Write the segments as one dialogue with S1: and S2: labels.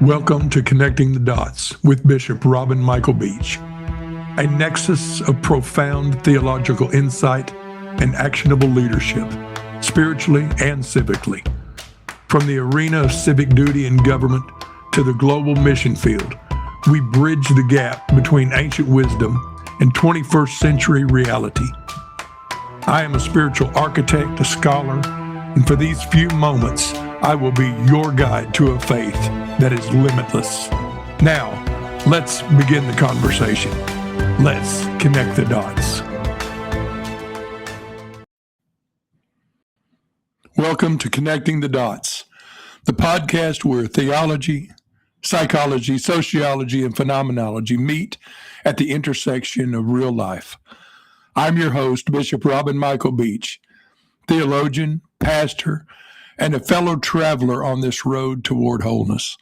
S1: Welcome to Connecting the Dots with Bishop Robin Michael Beach, a nexus of profound theological insight and actionable leadership, spiritually and civically. From the arena of civic duty and government to the global mission field, we bridge the gap between ancient wisdom and 21st century reality. I am a spiritual architect, a scholar, and for these few moments, I will be your guide to a faith that is limitless. Now, let's begin the conversation. Let's connect the dots. Welcome to Connecting the Dots, the podcast where theology, psychology, sociology, and phenomenology meet at the intersection of real life. I'm your host, Bishop Robin Michael Beach, theologian, pastor, and a fellow traveler on this road toward wholeness.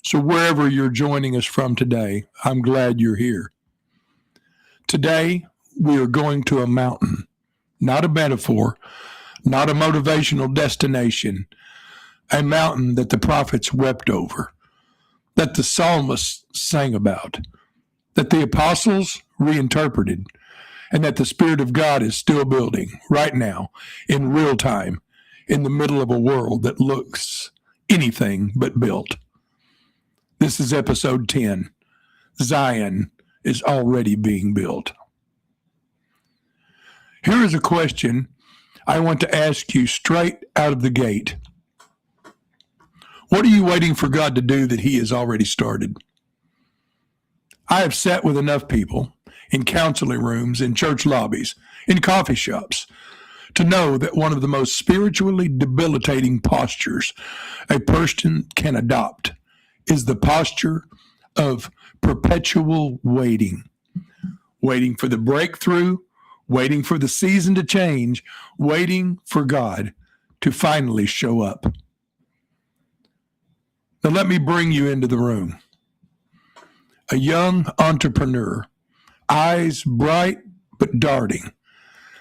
S1: So wherever you're joining us from today, I'm glad you're here. Today, we are going to a mountain, not a metaphor, not a motivational destination, a mountain that the prophets wept over, that the psalmists sang about, that the apostles reinterpreted, and that the Spirit of God is still building right now in real time in the middle of a world that looks anything but built. This is episode 10. Zion is already being built. Here is a question I want to ask you straight out of the gate. What are you waiting for God to do that He has already started? I have sat with enough people in counseling rooms, in church lobbies, in coffee shops, to know that one of the most spiritually debilitating postures a person can adopt is the posture of perpetual waiting. Waiting for the breakthrough, waiting for the season to change, waiting for God to finally show up. Now let me bring you into the room. A young entrepreneur, eyes bright but darting,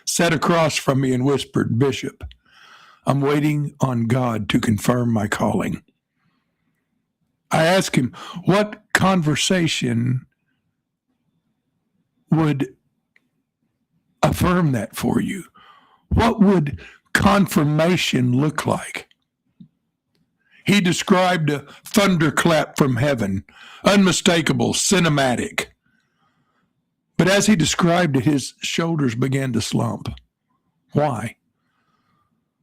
S1: sat across from me and whispered, "Bishop, I'm waiting on God to confirm my calling." I asked him, what conversation would affirm that for you? What would confirmation look like? He described a thunderclap from heaven, unmistakable, cinematic. But as he described it, his shoulders began to slump. Why?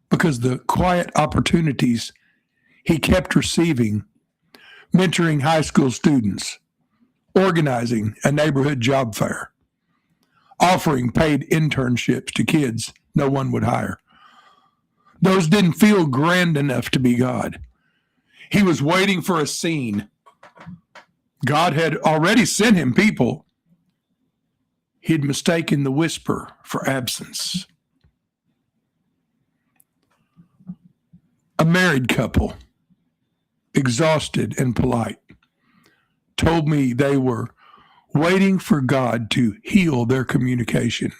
S1: Because the quiet opportunities he kept receiving, mentoring high school students, organizing a neighborhood job fair, offering paid internships to kids no one would hire, those didn't feel grand enough to be God. He was waiting for a scene. God had already sent him people. He'd mistaken the whisper for absence. A married couple, exhausted and polite, told me they were waiting for God to heal their communication.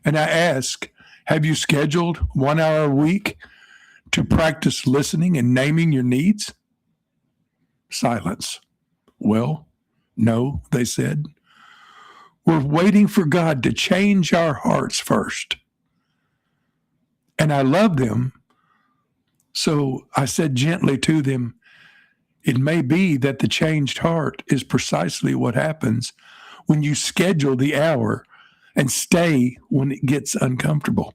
S1: And I asked, have you scheduled 1 hour a week to practice listening and naming your needs? Silence. Well, no, they said. We're waiting for God to change our hearts first. And I love them, so I said gently to them, it may be that the changed heart is precisely what happens when you schedule the hour and stay when it gets uncomfortable.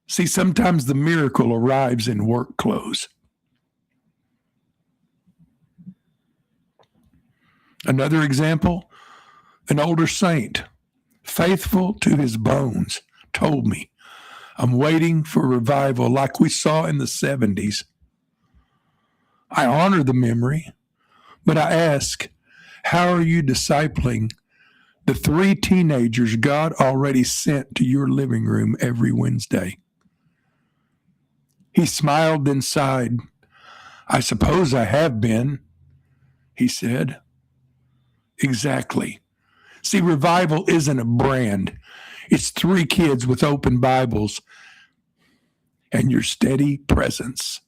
S1: See, sometimes the miracle arrives in work clothes. Another example, an older saint, faithful to his bones, told me, I'm waiting for revival like we saw in the 70s. I honor the memory, but I ask, how are you discipling the 3 teenagers God already sent to your living room every Wednesday? He smiled and sighed. I suppose I have been, he said. Exactly. See, revival isn't a brand. It's 3 kids with open Bibles and your steady presence.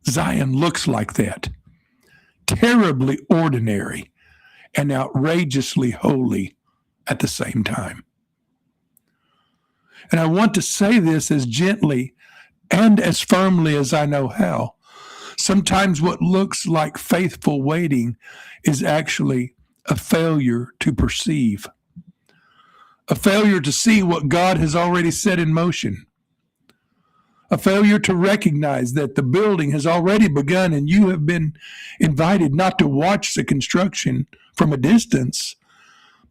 S1: Zion looks like that. Terribly ordinary and outrageously holy at the same time. And I want to say this as gently and as firmly as I know how. Sometimes what looks like faithful waiting is actually a failure to perceive, a failure to see what God has already set in motion, a failure to recognize that the building has already begun and you have been invited not to watch the construction from a distance,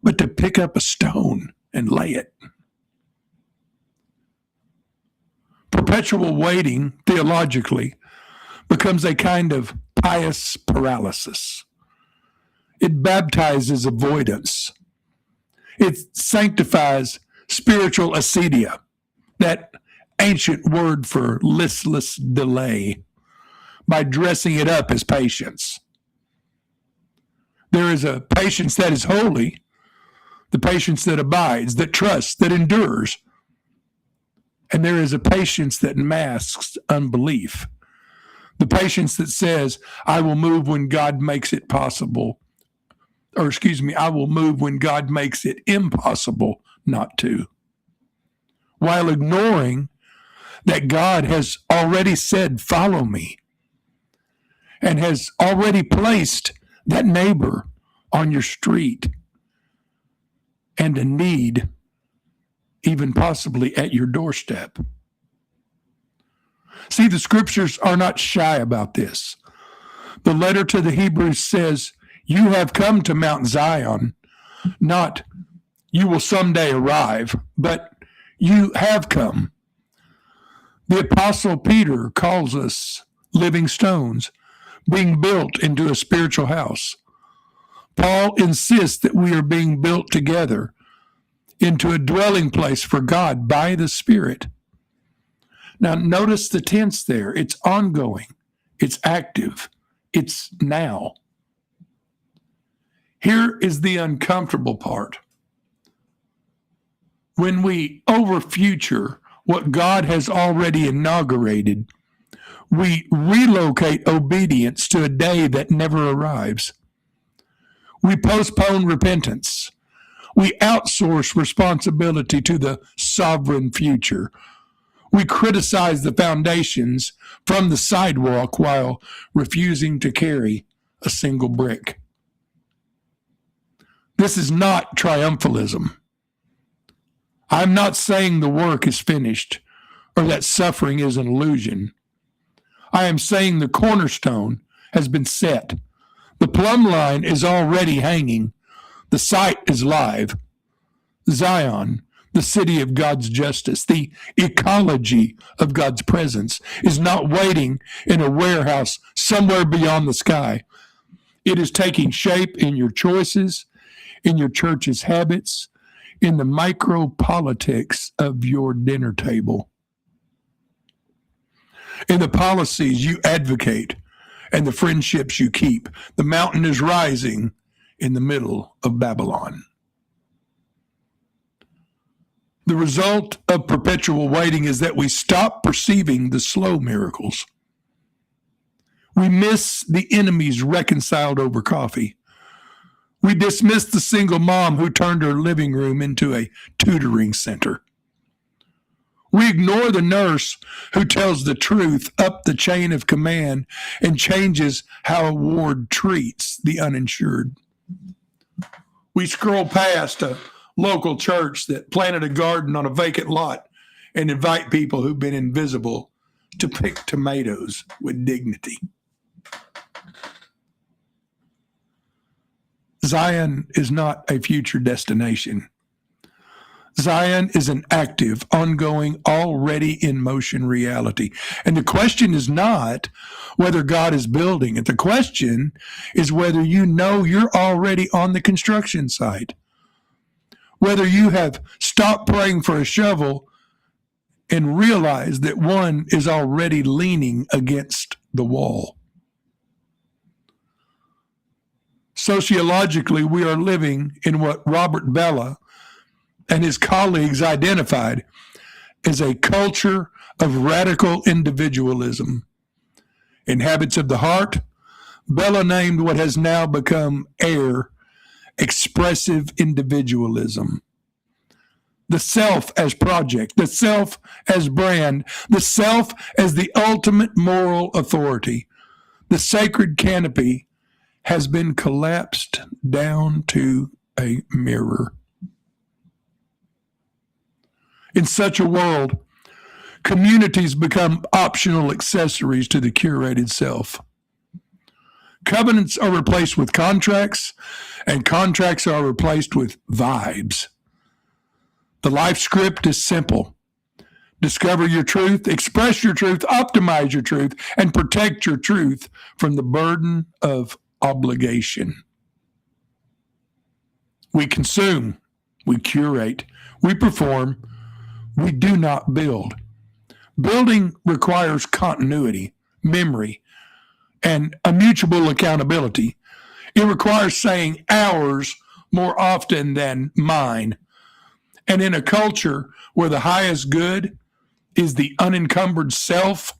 S1: but to pick up a stone and lay it. Perpetual waiting, theologically, becomes a kind of pious paralysis. It baptizes avoidance. It sanctifies spiritual acedia, that ancient word for listless delay, by dressing it up as patience. There is a patience that is holy, the patience that abides, that trusts, that endures. And there is a patience that masks unbelief. The patience that says, I will move when God makes it possible. I will move when God makes it impossible not to. While ignoring that God has already said, follow me, and has already placed that neighbor on your street and a need even possibly at your doorstep. See, the scriptures are not shy about this. The letter to the Hebrews says, you have come to Mount Zion, not you will someday arrive, but you have come. The Apostle Peter calls us living stones, being built into a spiritual house. Paul insists that we are being built together into a dwelling place for God by the Spirit. Now, notice the tense there. It's ongoing. It's active. It's now. Here is the uncomfortable part. When we overfuture what God has already inaugurated, we relocate obedience to a day that never arrives. We postpone repentance. We outsource responsibility to the sovereign future. We criticize the foundations from the sidewalk while refusing to carry a single brick. This is not triumphalism. I'm not saying the work is finished or that suffering is an illusion. I am saying the cornerstone has been set. The plumb line is already hanging. The site is live. Zion, the city of God's justice, the ecology of God's presence, is not waiting in a warehouse somewhere beyond the sky. It is taking shape in your choices, in your church's habits, in the micro-politics of your dinner table, in the policies you advocate and the friendships you keep. The mountain is rising in the middle of Babylon. The result of perpetual waiting is that we stop perceiving the slow miracles. We miss the enemies reconciled over coffee. We dismiss the single mom who turned her living room into a tutoring center. We ignore the nurse who tells the truth up the chain of command and changes how a ward treats the uninsured. We scroll past a local church that planted a garden on a vacant lot and invite people who've been invisible to pick tomatoes with dignity. Zion is not a future destination. Zion is an active, ongoing, already in motion reality. And the question is not whether God is building it. The question is whether you know you're already on the construction site. Whether you have stopped praying for a shovel and realized that one is already leaning against the wall. Sociologically, we are living in what Robert Bellah and his colleagues identified as a culture of radical individualism In Habits of the Heart, Bella named what has now become AIR, expressive individualism. The self as project, the self as brand, the self as the ultimate moral authority. The sacred canopy has been collapsed down to a mirror. In such a world, communities become optional accessories to the curated self. Covenants are replaced with contracts, and contracts are replaced with vibes. The life script is simple. Discover your truth, express your truth, optimize your truth, and protect your truth from the burden of obligation. We consume, we curate, we perform, we do not build. Building requires continuity, memory, and a mutual accountability. It requires saying ours more often than mine. And in a culture where the highest good is the unencumbered self,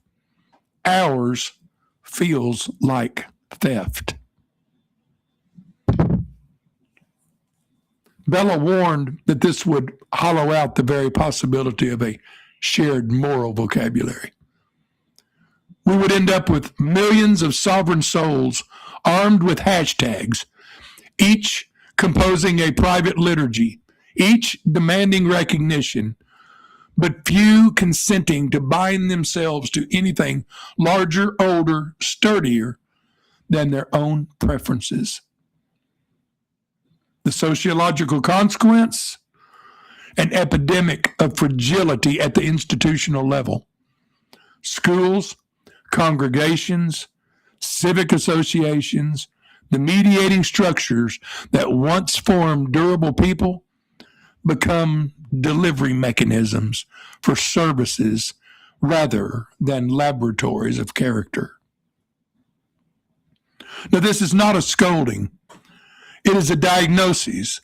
S1: ours feels like theft. Bella warned that this would hollow out the very possibility of a shared moral vocabulary. We would end up with millions of sovereign souls armed with hashtags, each composing a private liturgy, each demanding recognition, but few consenting to bind themselves to anything larger, older, sturdier than their own preferences. The sociological consequence? An epidemic of fragility at the institutional level. Schools, congregations, civic associations, the mediating structures that once formed durable people become delivery mechanisms for services rather than laboratories of character. Now, this is not a scolding. It is a diagnosis,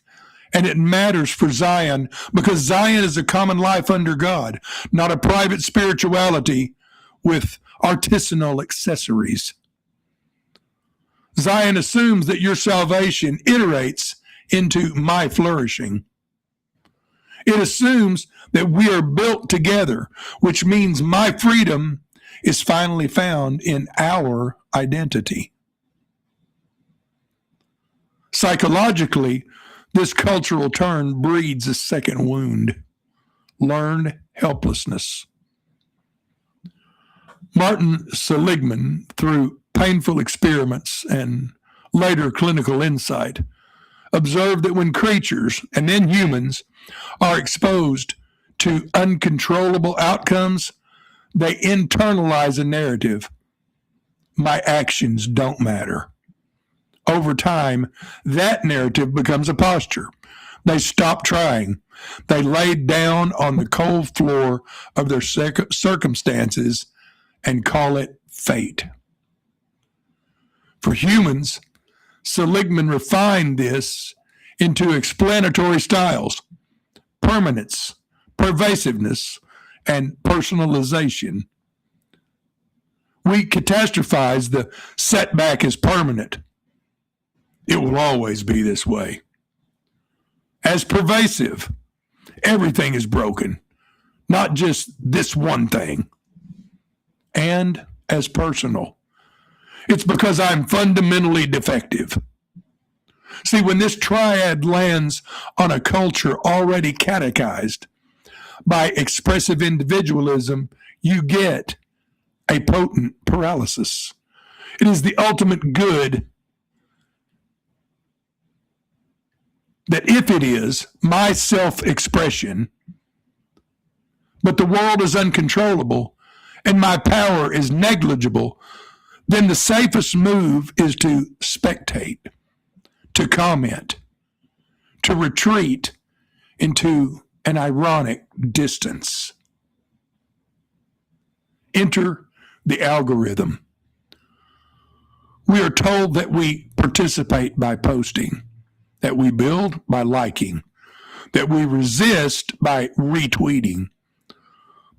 S1: and it matters for Zion because Zion is a common life under God, not a private spirituality with artisanal accessories. Zion assumes that your salvation iterates into my flourishing. It assumes that we are built together, which means my freedom is finally found in our identity. Psychologically, this cultural turn breeds a second wound, learned helplessness. Martin Seligman, through painful experiments and later clinical insight, observed that when creatures, and then humans, are exposed to uncontrollable outcomes, they internalize a narrative. My actions don't matter. Over time, that narrative becomes a posture. They stop trying. They lay down on the cold floor of their circumstances and call it fate. For humans, Seligman refined this into explanatory styles: permanence, pervasiveness, and personalization. We catastrophize the setback as permanent. It will always be this way. As pervasive, everything is broken, not just this one thing. And as personal, it's because I'm fundamentally defective. See, when this triad lands on a culture already catechized by expressive individualism, you get a potent paralysis. It is the ultimate good that if it is my self-expression, but the world is uncontrollable and my power is negligible, then the safest move is to spectate, to comment, to retreat into an ironic distance. Enter the algorithm. We are told that we participate by posting, that we build by liking, that we resist by retweeting.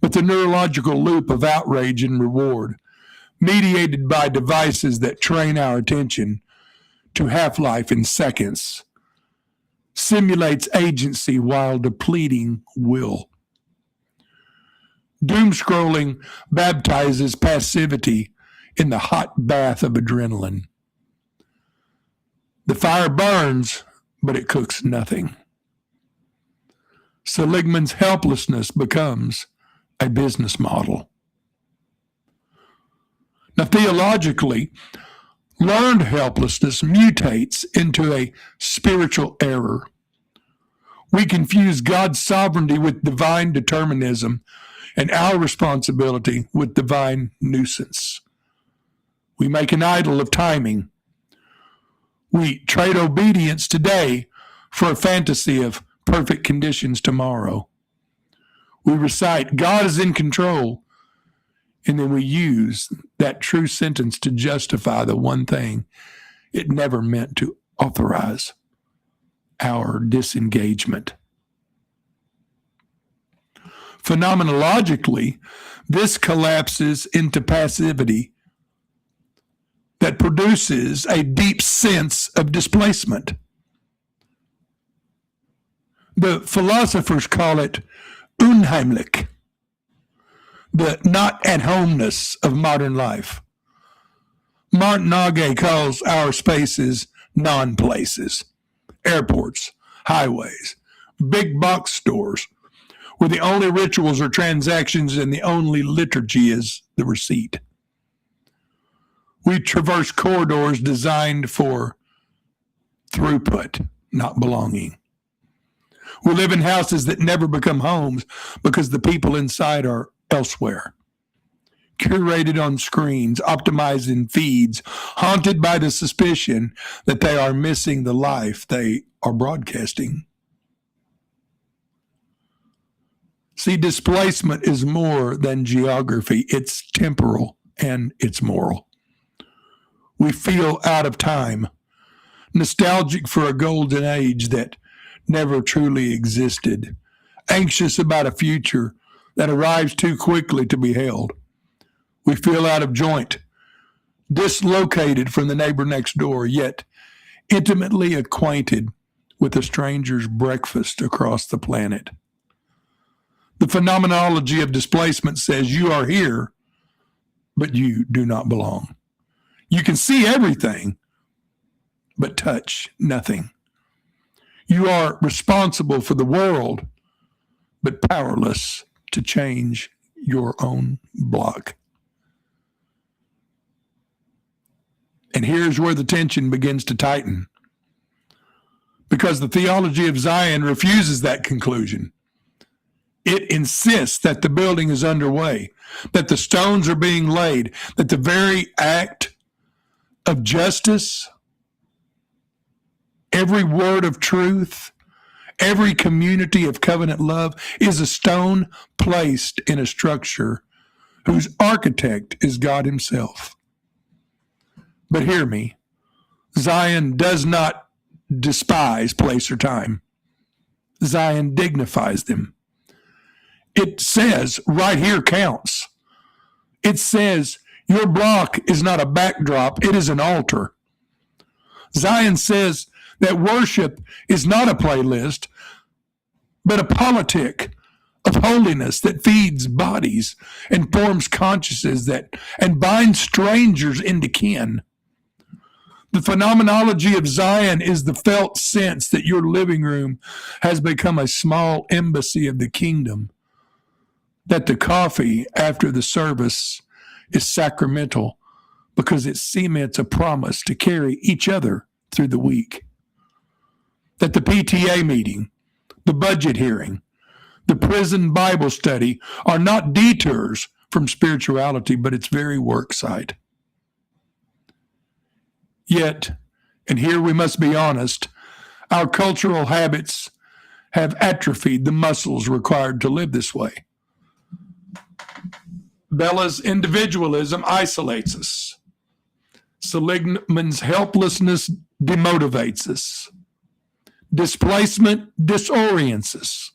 S1: But the neurological loop of outrage and reward mediated by devices that train our attention to half-life in seconds, simulates agency while depleting will. Doom scrolling baptizes passivity in the hot bath of adrenaline. The fire burns, but it cooks nothing. Seligman's helplessness becomes a business model. Now, theologically, learned helplessness mutates into a spiritual error. We confuse God's sovereignty with divine determinism and our responsibility with divine nuisance. We make an idol of timing. We trade obedience today for a fantasy of perfect conditions tomorrow. We recite, God is in control, and then we use that true sentence to justify the one thing it never meant to authorize: our disengagement. Phenomenologically, this collapses into passivity that produces a deep sense of displacement. The philosophers call it unheimlich, the not-at-homeness of modern life. Martin Auger calls our spaces non-places, airports, highways, big box stores, where the only rituals are transactions and the only liturgy is the receipt. We traverse corridors designed for throughput, not belonging. We live in houses that never become homes because the people inside are elsewhere. Curated on screens, optimized in feeds, haunted by the suspicion that they are missing the life they are broadcasting. See, displacement is more than geography. It's temporal and it's moral. We feel out of time, nostalgic for a golden age that never truly existed, anxious about a future that arrives too quickly to be held. We feel out of joint, dislocated from the neighbor next door, yet intimately acquainted with a stranger's breakfast across the planet. The phenomenology of displacement says you are here, but you do not belong. You can see everything, but touch nothing. You are responsible for the world, but powerless to change your own block. And here's where the tension begins to tighten, because the theology of Zion refuses that conclusion. It insists that the building is underway, that the stones are being laid, that the very act of justice, every word of truth, every community of covenant love is a stone placed in a structure whose architect is God himself. But hear me, Zion does not despise place or time. Zion dignifies them. It says, right here counts. It says, your block is not a backdrop, it is an altar. Zion says that worship is not a playlist, but a politic of holiness that feeds bodies and forms consciences and binds strangers into kin. The phenomenology of Zion is the felt sense that your living room has become a small embassy of the kingdom, that the coffee after the service is sacramental because it cements a promise to carry each other through the week, that the PTA meeting, the budget hearing, the prison Bible study are not detours from spirituality, but its very work site. Yet, and here we must be honest, our cultural habits have atrophied the muscles required to live this way. Bella's individualism isolates us. Seligman's helplessness demotivates us. Displacement disorients us.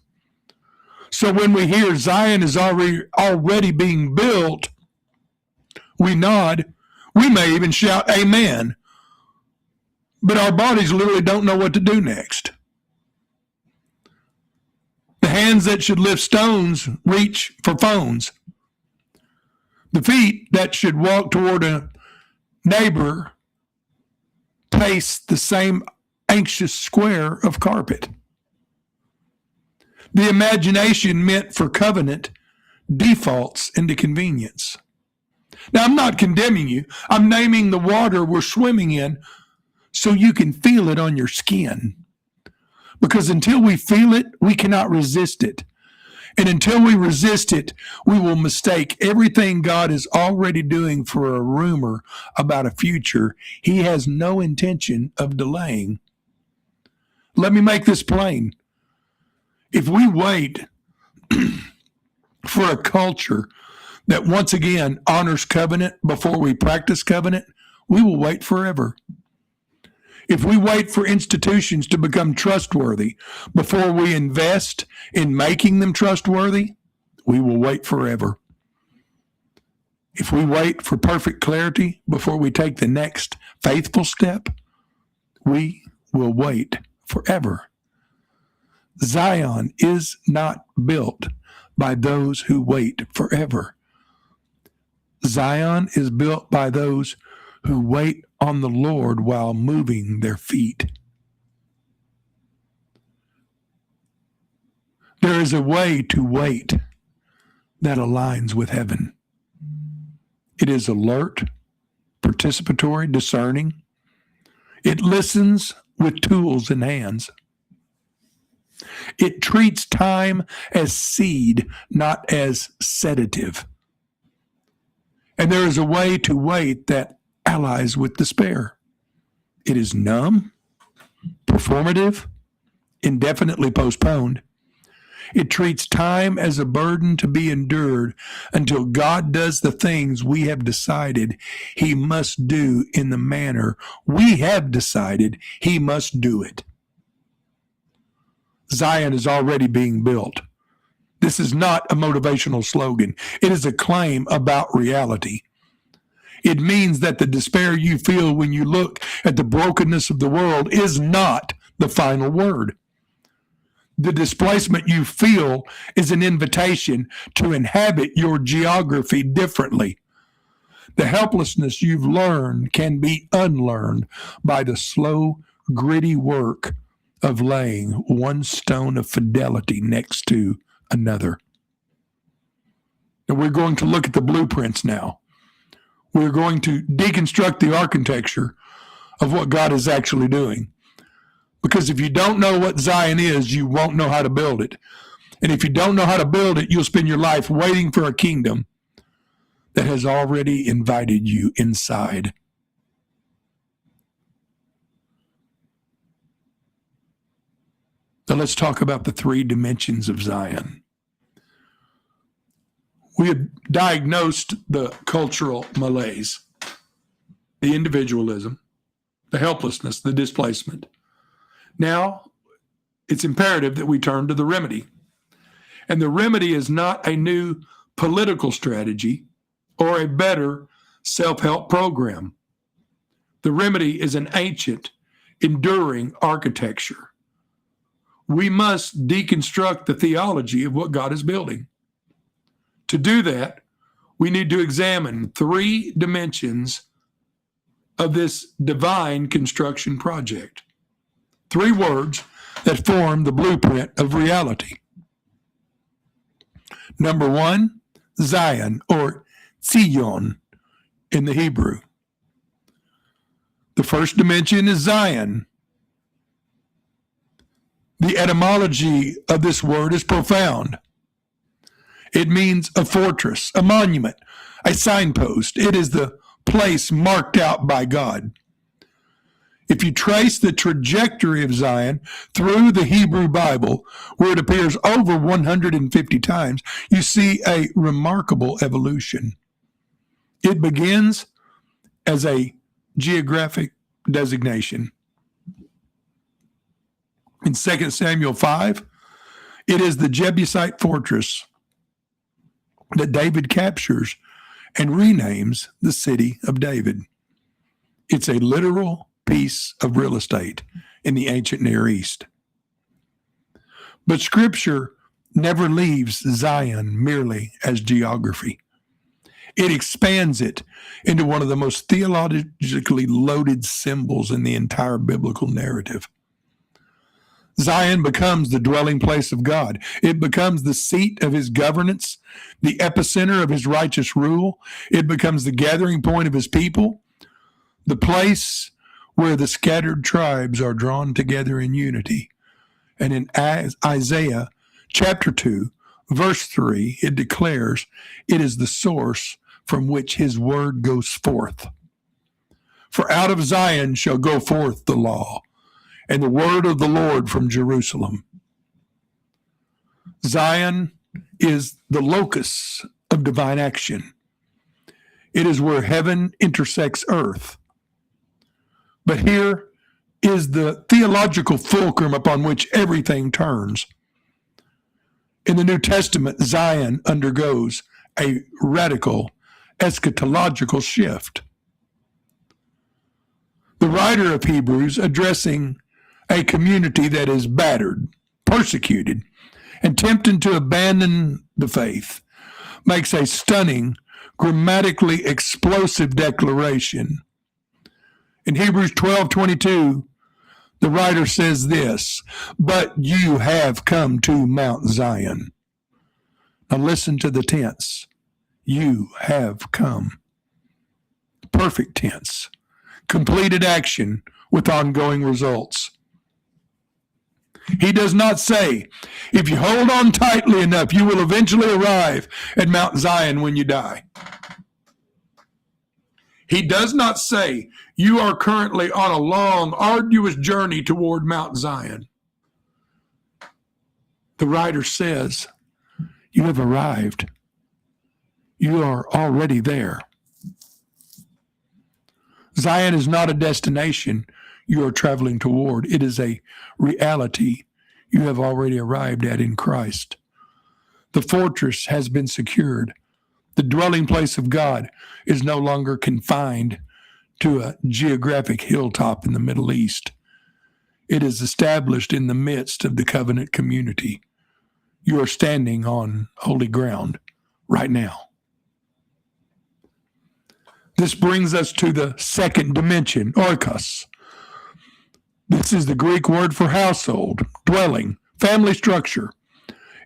S1: So when we hear Zion is already being built, we nod, we may even shout amen, but our bodies literally don't know what to do next. The hands that should lift stones reach for phones. The feet that should walk toward a neighbor pace the same anxious square of carpet. The imagination meant for covenant defaults into convenience. Now, I'm not condemning you. I'm naming the water we're swimming in so you can feel it on your skin. Because until we feel it, we cannot resist it. And until we resist it, we will mistake everything God is already doing for a rumor about a future He has no intention of delaying. Let me make this plain. If we wait for a culture that once again honors covenant before we practice covenant, we will wait forever. If we wait for institutions to become trustworthy before we invest in making them trustworthy, we will wait forever. If we wait for perfect clarity before we take the next faithful step, we will wait forever. Zion is not built by those who wait forever. Zion is built by those who wait on the Lord while moving their feet. There is a way to wait that aligns with heaven. It is alert, participatory, discerning. It listens with tools in hands. It treats time as seed, not as sedative. And there is a way to wait that allies with despair. It is numb, performative, indefinitely postponed. It treats time as a burden to be endured until God does the things we have decided He must do in the manner we have decided He must do it. Zion is already being built. This is not a motivational slogan. It is a claim about reality. It means that the despair you feel when you look at the brokenness of the world is not the final word. The displacement you feel is an invitation to inhabit your geography differently. The helplessness you've learned can be unlearned by the slow, gritty work of laying one stone of fidelity next to another. And we're going to look at the blueprints now. We're going to deconstruct the architecture of what God is actually doing. Because if you don't know what Zion is, you won't know how to build it. And if you don't know how to build it, you'll spend your life waiting for a kingdom that has already invited you inside. So let's talk about the three dimensions of Zion. We have diagnosed the cultural malaise, the individualism, the helplessness, the displacement. Now, it's imperative that we turn to the remedy. And the remedy is not a new political strategy or a better self-help program. The remedy is an ancient, enduring architecture. We must deconstruct the theology of what God is building. To do that, we need to examine three dimensions of this divine construction project. Three words that form the blueprint of reality. Number one, Zion, or Zion in the Hebrew. The first dimension is Zion. The etymology of this word is profound. It means a fortress, a monument, a signpost. It is the place marked out by God. If you trace the trajectory of Zion through the Hebrew Bible, where it appears over 150 times, you see a remarkable evolution. It begins as a geographic designation. In 2 Samuel 5, it is the Jebusite fortress that David captures and renames the city of David. It's a literal piece of real estate in the ancient Near East. But Scripture never leaves Zion merely as geography. It expands it into one of the most theologically loaded symbols in the entire biblical narrative. Zion becomes the dwelling place of God. It becomes the seat of his governance, the epicenter of his righteous rule. It becomes the gathering point of his people, the place where the scattered tribes are drawn together in unity. And in Isaiah chapter 2, verse 3, it declares it is the source from which his word goes forth. For out of Zion shall go forth the law, and the word of the Lord from Jerusalem. Zion is the locus of divine action. It is where heaven intersects earth. But here is the theological fulcrum upon which everything turns. In the New Testament, Zion undergoes a radical eschatological shift. The writer of Hebrews, addressing a community that is battered, persecuted, and tempted to abandon the faith, makes a stunning, grammatically explosive declaration. In Hebrews 12:22, the writer says this, "But you have come to Mount Zion." Now listen to the tense. You have come. Perfect tense. Completed action with ongoing results. He does not say, if you hold on tightly enough, you will eventually arrive at Mount Zion when you die. He does not say, you are currently on a long, arduous journey toward Mount Zion. The writer says, you have arrived. You are already there. Zion is not a destination you are traveling toward. It is a reality you have already arrived at in Christ. The fortress has been secured. The dwelling place of God is no longer confined to a geographic hilltop in the Middle East. It is established in the midst of the covenant community. You are standing on holy ground right now. This brings us to the second dimension, oikos. This is the Greek word for household, dwelling, family structure.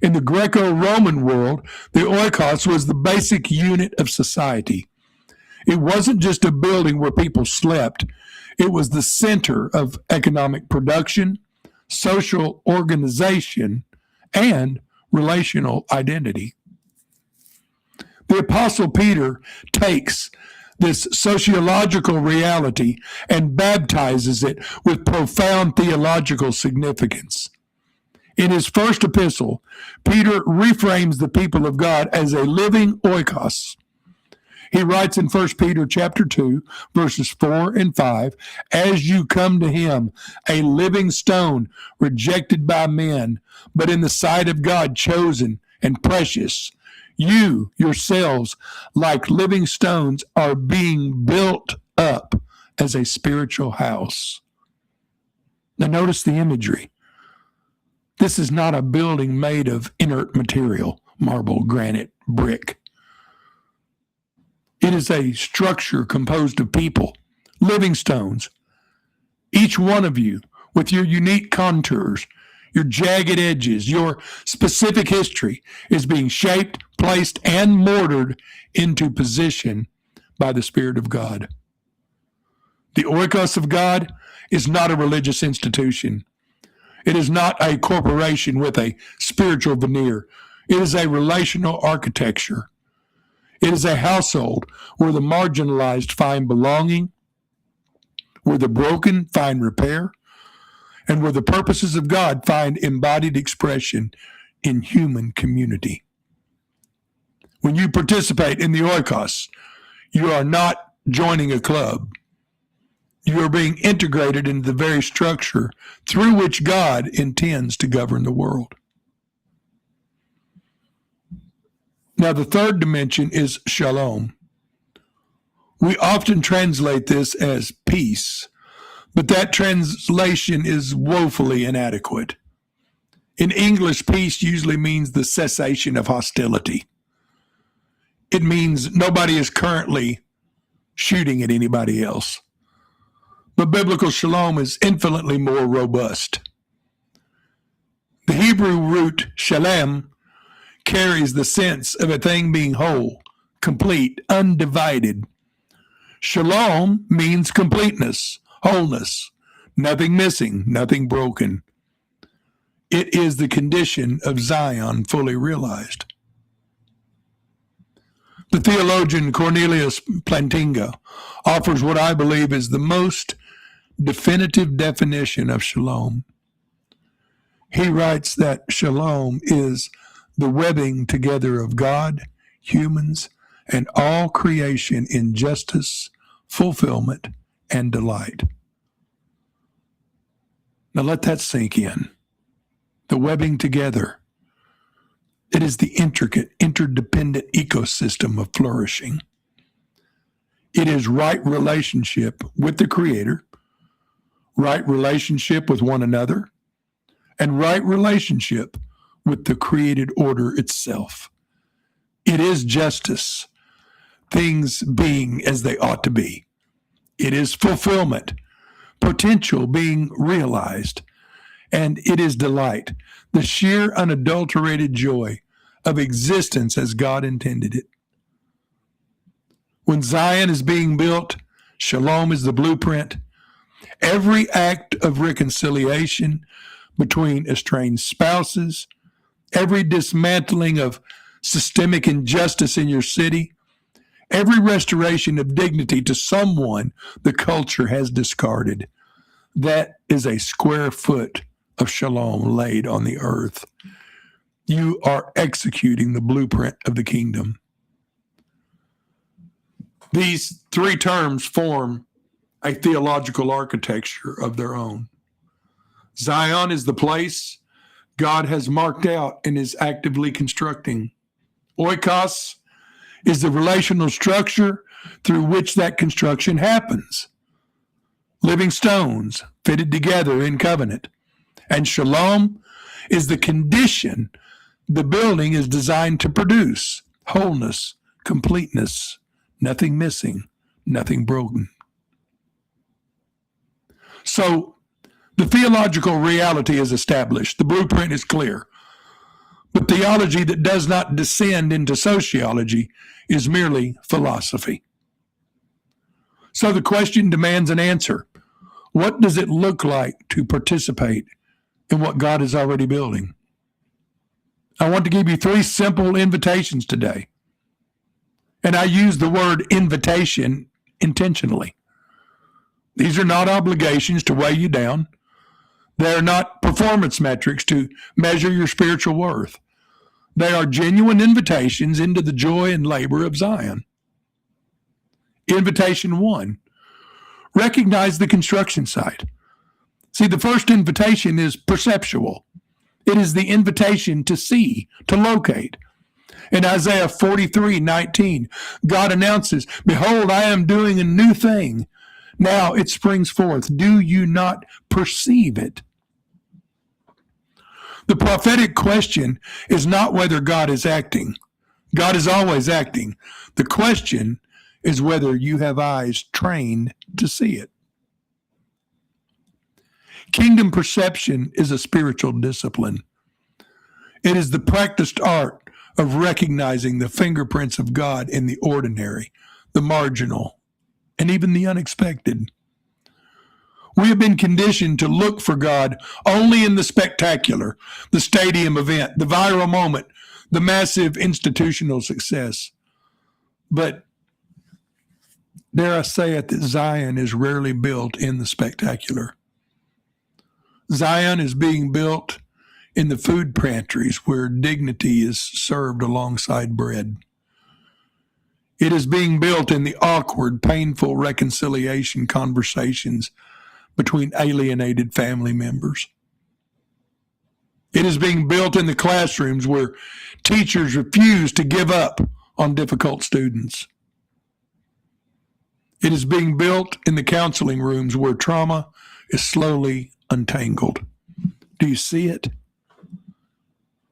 S1: In the Greco-Roman world, the oikos was the basic unit of society. It wasn't just a building where people slept. It was the center of economic production, social organization, and relational identity. The Apostle Peter takes this sociological reality and baptizes it with profound theological significance. In his first epistle, Peter reframes the people of God as a living oikos. He writes in 1 Peter chapter 2, verses 4 and 5, as you come to him, a living stone rejected by men, but in the sight of God chosen and precious, you yourselves, like living stones, are being built up as a spiritual house. Now notice the imagery. This is not a building made of inert material, marble, granite, brick. It is a structure composed of people, living stones. Each one of you with your unique contours, your jagged edges, your specific history is being shaped, placed, and mortared into position by the Spirit of God. The oikos of God is not a religious institution. It is not a corporation with a spiritual veneer. It is a relational architecture. It is a household where the marginalized find belonging, where the broken find repair, and where the purposes of God find embodied expression in human community. When you participate in the oikos, you are not joining a club. You are being integrated into the very structure through which God intends to govern the world. Now, the third dimension is shalom. We often translate this as peace, but that translation is woefully inadequate. In English, peace usually means the cessation of hostility. It means nobody is currently shooting at anybody else. But biblical shalom is infinitely more robust. The Hebrew root shalem carries the sense of a thing being whole, complete, undivided. Shalom means completeness, wholeness, nothing missing, nothing broken. It is the condition of Zion fully realized. The theologian Cornelius Plantinga offers what I believe is the most definitive definition of shalom. He writes that shalom is the webbing together of God, humans, and all creation in justice, fulfillment, and delight. Now let that sink in. The webbing together. It is the intricate, interdependent ecosystem of flourishing. It is right relationship with the Creator, right relationship with one another, and right relationship with the created order itself. It is justice, things being as they ought to be. It is fulfillment, potential being realized, and it is delight, the sheer unadulterated joy of existence as God intended it. When Zion is being built, shalom is the blueprint. Every act of reconciliation between estranged spouses, every dismantling of systemic injustice in your city, every restoration of dignity to someone the culture has discarded, that is a square foot of shalom laid on the earth. You are executing the blueprint of the kingdom. These three terms form a theological architecture of their own. Zion is the place God has marked out and is actively constructing. Oikos is the relational structure through which that construction happens. Living stones fitted together in covenant. And shalom is the condition the building is designed to produce: wholeness, completeness, nothing missing, nothing broken. So the theological reality is established. The blueprint is clear. But theology that does not descend into sociology is merely philosophy. So the question demands an answer. What does it look like to participate in what God is already building? I want to give you three simple invitations today. And I use the word invitation intentionally. These are not obligations to weigh you down. They're not performance metrics to measure your spiritual worth. They are genuine invitations into the joy and labor of Zion. Invitation 1, recognize the construction site. See, the first invitation is perceptual. It is the invitation to see, to locate. In Isaiah 43:19, God announces, "Behold, I am doing a new thing. Now it springs forth. Do you not perceive it?" The prophetic question is not whether God is acting. God is always acting. The question is whether you have eyes trained to see it. Kingdom perception is a spiritual discipline. It is the practiced art of recognizing the fingerprints of God in the ordinary, the marginal, and even the unexpected. We have been conditioned to look for God only in the spectacular, the stadium event, the viral moment, the massive institutional success. But dare I say it, that Zion is rarely built in the spectacular. Zion is being built in the food pantries where dignity is served alongside bread. It is being built in the awkward, painful reconciliation conversations between alienated family members. It is being built in the classrooms where teachers refuse to give up on difficult students. It is being built in the counseling rooms where trauma is slowly untangled. Do you see it?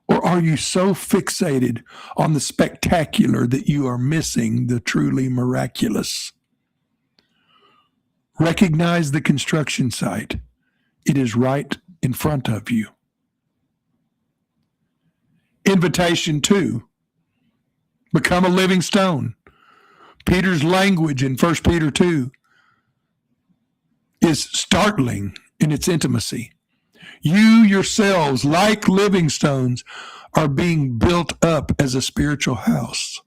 S1: Or are you so fixated on the spectacular that you are missing the truly miraculous? Recognize the construction site. It is right in front of you. Invitation 2. Become a living stone. Peter's language in 1 Peter 2 is startling in its intimacy. You yourselves, like living stones, are being built up as a spiritual house.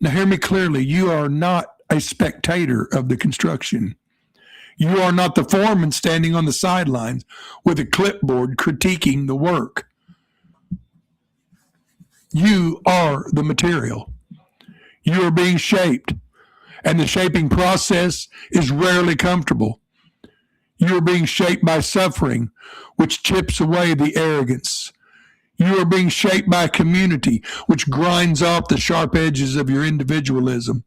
S1: Now hear me clearly. You are not a spectator of the construction. You are not the foreman standing on the sidelines with a clipboard critiquing the work. You are the material. You are being shaped, and the shaping process is rarely comfortable. You are being shaped by suffering, which chips away the arrogance. You are being shaped by community, which grinds off the sharp edges of your individualism.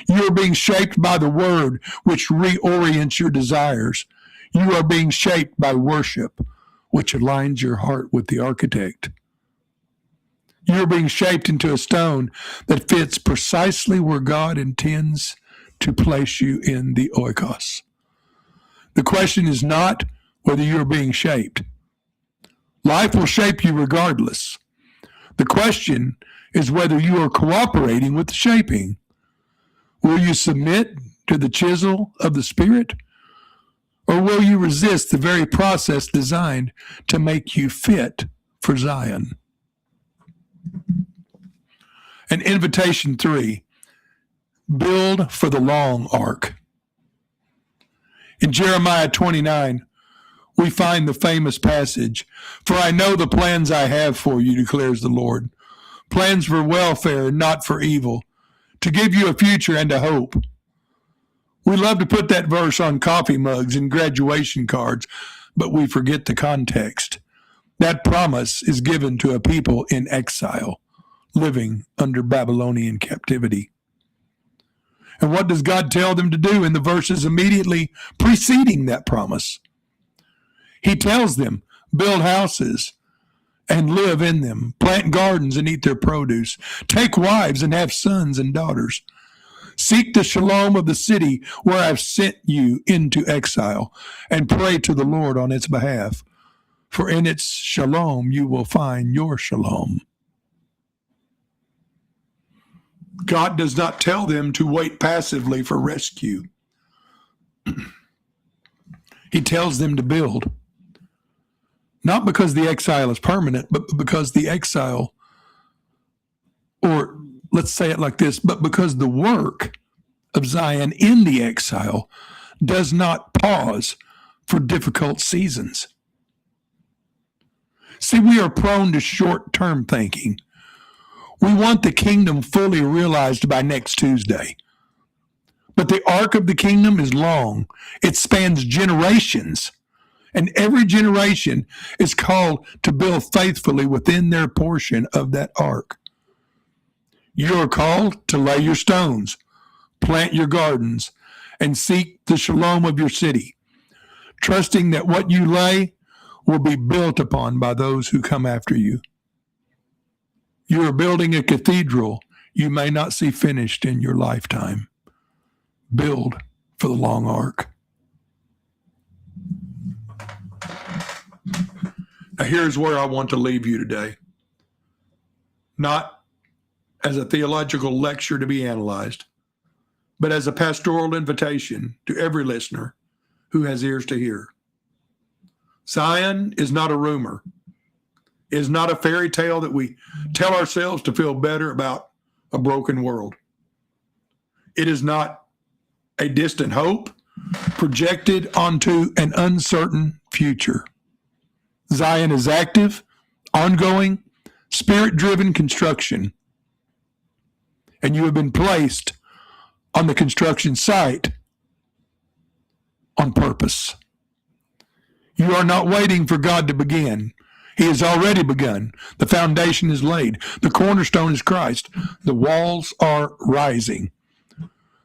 S1: You are being shaped by the word, which reorients your desires. You are being shaped by worship, which aligns your heart with the architect. You are being shaped into a stone that fits precisely where God intends to place you in the oikos. The question is not whether you are being shaped. Life will shape you regardless. The question is whether you are cooperating with the shaping. Will you submit to the chisel of the Spirit? Or will you resist the very process designed to make you fit for Zion? And invitation 3, build for the long arc. In Jeremiah 29, we find the famous passage, "For I know the plans I have for you, declares the Lord, plans for welfare and not for evil, to give you a future and a hope." We love to put that verse on coffee mugs and graduation cards, but we forget the context. That promise is given to a people in exile, living under Babylonian captivity. And what does God tell them to do in the verses immediately preceding that promise? He tells them, build houses and live in them, plant gardens and eat their produce, take wives and have sons and daughters. Seek the shalom of the city where I've sent you into exile, and pray to the Lord on its behalf. For in its shalom you will find your shalom. God does not tell them to wait passively for rescue. He tells them to build. Not because the exile is permanent, but because the exile, or let's say it like this, but because the work of Zion in the exile does not pause for difficult seasons. See, we are prone to short-term thinking. We want the kingdom fully realized by next Tuesday. But the arc of the kingdom is long. It spans generations. And every generation is called to build faithfully within their portion of that arc. You are called to lay your stones, plant your gardens, and seek the shalom of your city, trusting that what you lay will be built upon by those who come after you. You are building a cathedral you may not see finished in your lifetime. Build for the long arc. Now, here's where I want to leave you today. Not as a theological lecture to be analyzed, but as a pastoral invitation to every listener who has ears to hear. Zion is not a rumor. It is not a fairy tale that we tell ourselves to feel better about a broken world. It is not a distant hope projected onto an uncertain future. Zion is active, ongoing, spirit-driven construction. And you have been placed on the construction site on purpose. You are not waiting for God to begin. He has already begun. The foundation is laid. The cornerstone is Christ. The walls are rising.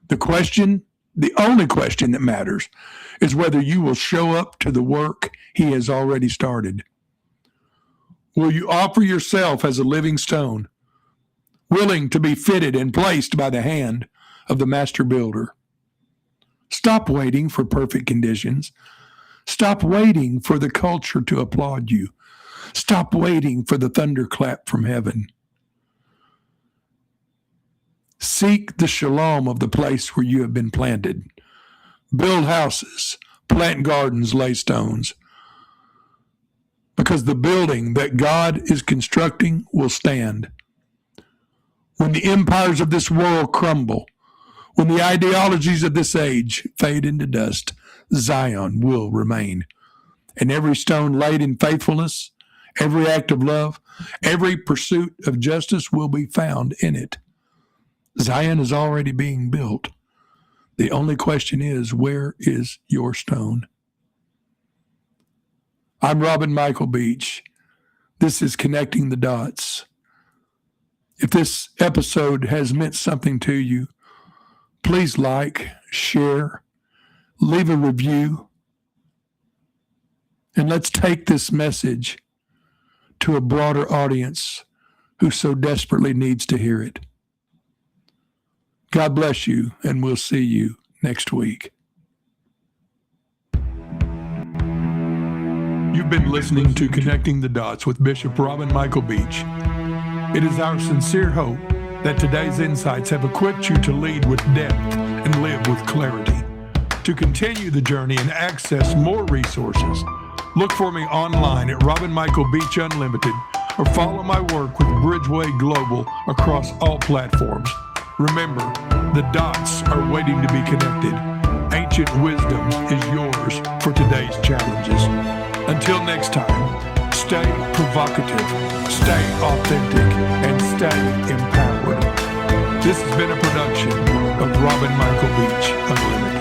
S1: The only question that matters is whether you will show up to the work he has already started. Will you offer yourself as a living stone, willing to be fitted and placed by the hand of the master builder? Stop waiting for perfect conditions. Stop waiting for the culture to applaud you. Stop waiting for the thunderclap from heaven. Seek the shalom of the place where you have been planted. Build houses, plant gardens, lay stones. Because the building that God is constructing will stand. When the empires of this world crumble, when the ideologies of this age fade into dust, Zion will remain. And every stone laid in faithfulness, every act of love, every pursuit of justice will be found in it. Zion is already being built. The only question is, where is your stone? I'm Robin Michael Beach. This is Connecting the Dots. If this episode has meant something to you, please like, share, leave a review, and let's take this message to a broader audience who so desperately needs to hear it. God bless you, and we'll see you next week. You've been listening to Connecting the Dots with Bishop Robin Michael Beach. It is our sincere hope that today's insights have equipped you to lead with depth and live with clarity. To continue the journey and access more resources, look for me online at Robin Michael Beach Unlimited or follow my work with Bridgeway Global across all platforms. Remember, the dots are waiting to be connected. Ancient wisdom is yours for today's challenges. Until next time, stay provocative, stay authentic, and stay empowered. This has been a production of Robin Michael Beach Unlimited.